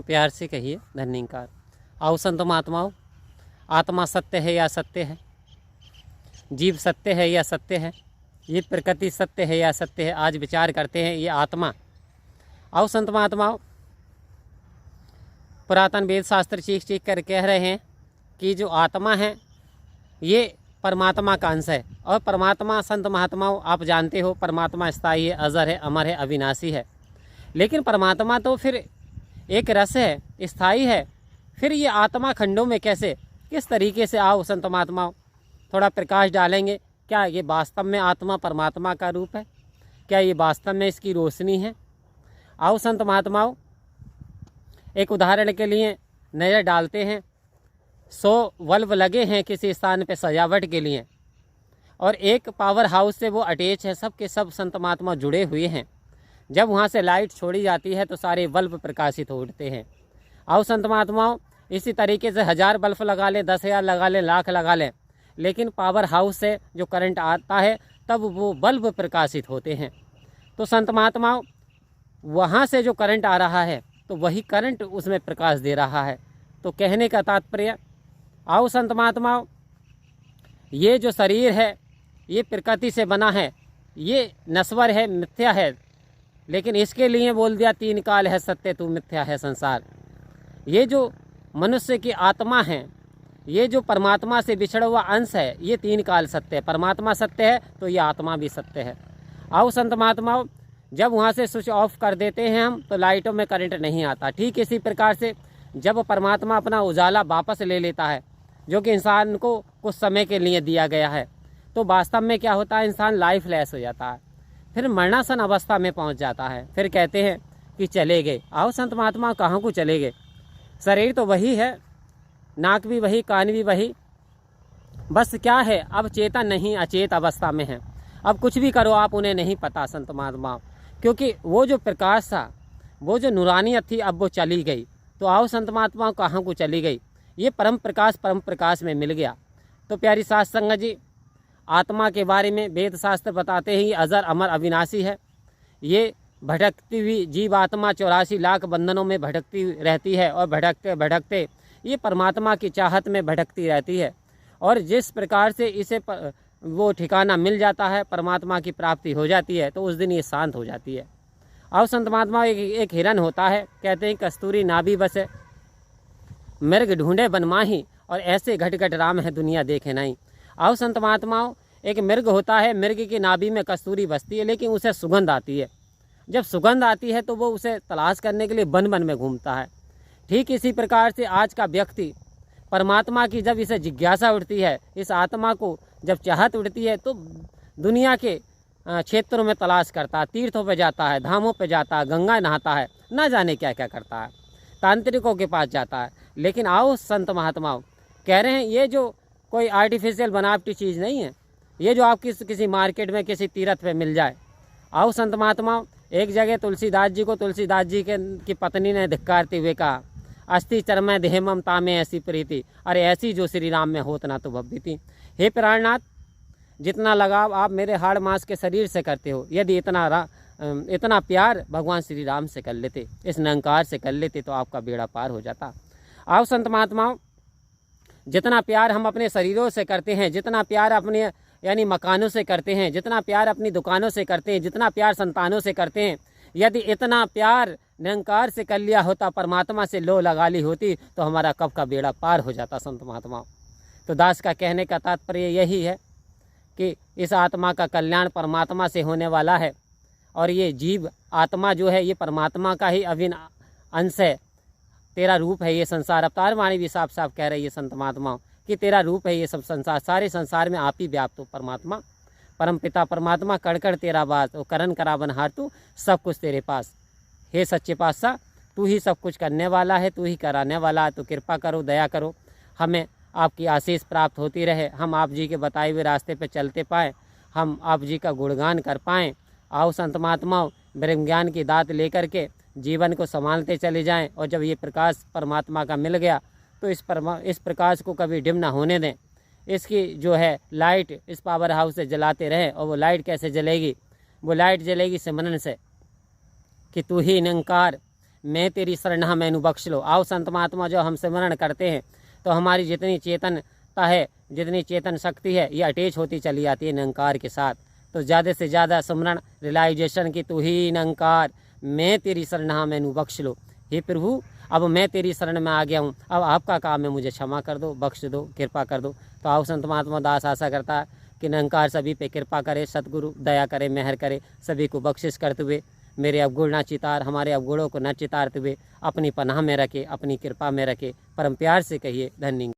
प्यार से कहिए धन्यकार। आओ संत महात्माओं, आत्मा सत्य है या सत्य है, जीव सत्य है या सत्य है, ये प्रकृति सत्य है या सत्य है, आज विचार करते हैं ये आत्मा। आओ संत महात्माओं, पुरातन वेद शास्त्र चीख कर कह रहे हैं कि जो आत्मा है ये परमात्मा का अंश है। और परमात्मा संत महात्माओं आप जानते हो, परमात्मा स्थायी है, अजर है, अमर है, अविनाशी है। लेकिन परमात्मा तो फिर एक रस है, स्थायी है, फिर ये आत्मा खंडों में कैसे, किस तरीके से? आओ संत महात्माओं थोड़ा प्रकाश डालेंगे। क्या ये वास्तव में आत्मा परमात्मा का रूप है? क्या ये वास्तव में इसकी रोशनी है? आओ संत महात्माओं, एक उदाहरण के लिए नज़र डालते हैं। 100 बल्ब लगे हैं किसी स्थान पे सजावट के लिए, और एक पावर हाउस से वो अटैच है, सब के सब संत महात्मा जुड़े हुए हैं। जब वहाँ से लाइट छोड़ी जाती है तो सारे बल्ब प्रकाशित हो उठते हैं। आओ संत महात्माओं, इसी तरीके से 1000 बल्ब लगा लें, 10,000 लगा लें, लाख लगा लें, लेकिन पावर हाउस से जो करंट आता है तब वो बल्ब प्रकाशित होते हैं। तो संत महात्माओं, वहाँ से जो करंट आ रहा है तो वही करंट उसमें प्रकाश दे रहा है। तो कहने का तात्पर्य, आओ संत महात्माओं, ये जो शरीर है ये प्रकृति से बना है, ये नश्वर है, मिथ्या है, लेकिन इसके लिए बोल दिया 3 काल है सत्य तू मिथ्या है संसार। ये जो मनुष्य की आत्मा है, ये जो परमात्मा से बिछड़ा हुआ अंश है, ये 3 काल सत्य है। परमात्मा सत्य है तो ये आत्मा भी सत्य है। आओ संत महात्माओं, जब वहाँ से स्विच ऑफ कर देते हैं हम तो लाइटों में करंट नहीं आता। ठीक इसी प्रकार से जब परमात्मा अपना उजाला वापस ले लेता है, जो कि इंसान को कुछ समय के लिए दिया गया है, तो वास्तव में क्या होता है, इंसान लाइफलेस हो जाता है, फिर मरणासन अवस्था में पहुंच जाता है। फिर कहते हैं कि चले गए। आओ संत महात्मा, कहाँ को चले गए? शरीर तो वही है, नाक भी वही, कान भी वही, बस क्या है अब चेतन नहीं, अचेत अवस्था में है। अब कुछ भी करो आप उन्हें नहीं पता संत महात्मा, क्योंकि वो जो प्रकाश था, वो जो नूरानियत थी, अब वो चली गई। तो आओ संत महात्मा, कहाँ को चली गई? ये परम प्रकाश में मिल गया। तो प्यारी साध संगत जी, आत्मा के बारे में वेद शास्त्र बताते हैं अजर अमर अविनाशी है। ये भटकती हुई जीव आत्मा 84 लाख बंधनों में भटकती रहती है, और भटकते भटकते ये परमात्मा की चाहत में भटकती रहती है। और जिस प्रकार से इसे वो ठिकाना मिल जाता है, परमात्मा की प्राप्ति हो जाती है, तो उस दिन ये शांत हो जाती है। और संत महात्मा, एक हिरन होता है, कहते हैं कस्तूरी नाभि बसे, मृग ढूंढे बनमाही, और ऐसे घट घट राम है दुनिया देखे नहीं। आओ संत महात्माओं, एक मृग होता है, मृग की नाभि में कस्तूरी बसती है, लेकिन उसे सुगंध आती है। जब सुगंध आती है तो वो उसे तलाश करने के लिए वन वन में घूमता है। ठीक इसी प्रकार से आज का व्यक्ति परमात्मा की जब इसे जिज्ञासा उठती है, इस आत्मा को जब चाहत उठती है, तो दुनिया के क्षेत्रों में तलाश करता है, तीर्थों पे जाता है, धामों पे जाता है, गंगा नहाता है, ना जाने क्या क्या करता है, तांत्रिकों के पास जाता है। लेकिन आओ संत महात्माओं, कह रहे हैं ये जो कोई आर्टिफिशियल बनावटी चीज़ नहीं है, ये जो आप किसी मार्केट में किसी तीर्थ पे मिल जाए। आओ संत महात्माओं, एक जगह तुलसीदास जी को तुलसीदास जी की पत्नी ने धिक्कारते हुए कहा, अस्थि चरमय देहमम तामे ऐसी प्रीति, अरे ऐसी जो श्री राम में होत ना तो भव्य थी। हे प्राणनाथ, जितना लगाव आप मेरे हाड़ मांस के शरीर से करते हो, यदि इतना प्यार भगवान श्री राम से कर लेते, इस निरंकार से कर लेते, तो आपका बेड़ा पार हो जाता। आओ संत महात्माओं, जितना प्यार हम अपने शरीरों से करते हैं, जितना प्यार अपने यानी मकानों से करते हैं, जितना प्यार अपनी दुकानों से करते हैं, जितना प्यार संतानों से करते हैं, यदि इतना प्यार निरंकार से कर लिया होता, परमात्मा से लो लगा ली होती, तो हमारा कब का बेड़ा पार हो जाता संत महात्माओं। तो दास का कहने का तात्पर्य यही है कि इस आत्मा का कल्याण परमात्मा से होने वाला है, और ये जीव आत्मा जो है ये परमात्मा का ही अभिन्न अंश है। तेरा रूप है ये संसार। अवतार वाणी भी साफ साफ कह रही है संत महात्माओं कि तेरा रूप है ये सब संसार, सारे संसार में आप ही व्याप्त हो परमात्मा। परम पिता परमात्मा, कण कण तेरा बात, और करण करावन हार तू, सब कुछ तेरे पास। हे सच्चे पातशाह, तू ही सब कुछ करने वाला है, तू ही कराने वाला है, तो कृपा करो, दया करो, हमें आपकी आशीष प्राप्त होती रहे, हम आप जी के बताए हुए रास्ते पर चलते पाएँ, हम आप जी का गुणगान कर पाएँ। आओ संत महात्माओं, ब्रह्म ज्ञान की दात लेकर के जीवन को संभालते चले जाएं, और जब ये प्रकाश परमात्मा का मिल गया तो इस प्रकाश को कभी डिम ना होने दें। इसकी जो है लाइट इस पावर हाउस से जलाते रहें। और वो लाइट कैसे जलेगी? वो लाइट जलेगी सिमरन से कि तू ही निरंकार मैं तेरी शरण मैनू बख्श लो। आओ संत महात्मा जो हम सिमरण करते हैं तो हमारी जितनी चेतनता है, जितनी चेतन शक्ति है, ये अटैच होती चली जाती है निरंकार के साथ। तो ज़्यादा से ज़्यादा सिमरण रियलाइजेशन की तू ही निरंकार, मैं तेरी शरण मैनू बख्श लो। हे प्रभु, अब मैं तेरी शरण में आ गया हूँ, अब आपका काम है, मुझे क्षमा कर दो, बख्श दो, कृपा कर दो। तो आओ संत महात्मा दास आशा करता है कि निरंकार सभी पे कृपा करे, सतगुरु दया करे, मेहर करे, सभी को बख्शिश करते हुए, मेरे अवगुण न चितार, हमारे अवगुणों को न चितारते हुए अपनी पनाह में रखे, अपनी कृपा में रखे। परम प्यार से कहिए धन्य।